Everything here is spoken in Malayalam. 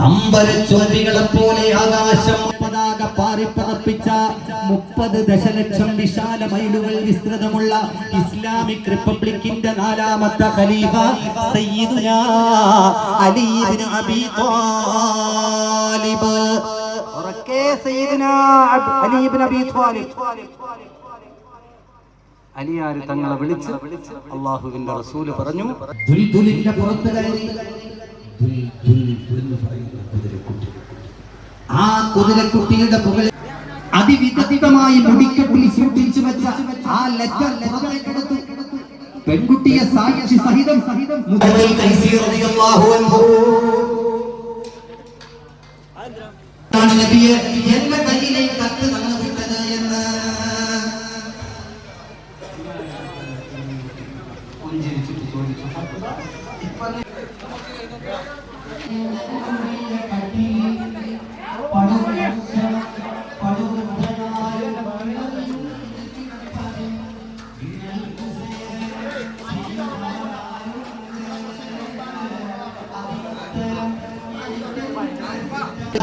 അമ്പരച്ചുംബികളെ പോലെ ആകാശം പതാക പാറിപ്പറപ്പിച്ച 30 ദശലക്ഷം വിശാല മൈലുകൾ വിസ്തൃതമുള്ള ഇസ്ലാമിക് റിപ്പബ്ലിക്കിന്റെ 4ാമത്തെ ഖലീഫ സയ്യിദുനാ അലി ഇബ്നു അബീ ത്വാലിബ്. സയ്യിദുനാ അലി ഇബ്നു അബീ ത്വാലിബ് അലിയാർ തങ്ങളെ വിളിച്ച് അല്ലാഹുവിന്റെ റസൂല് പറഞ്ഞു, ദുൽദുലിന്റെ പുറത്ത് കയറി ആ കുതിരക്കുട്ടിയുടെ പുകളിൽ അതിവിദഗ്ധമായി മുടിക്കെട്ടിൽ സൂക്ഷിച്ചു വെച്ച ആ ലെറ്റർ പുറത്തേക്കെടുത്തു. പെൺകുട്ടിയെ സാക്ഷി സഹിതം നബിയെ എന്റെ കയ്യിലേക്ക് കത്ത് തന്നു വിട്ടത് എന്ന് പുഞ്ചിരിച്ചിട്ട് ചോദിച്ചു.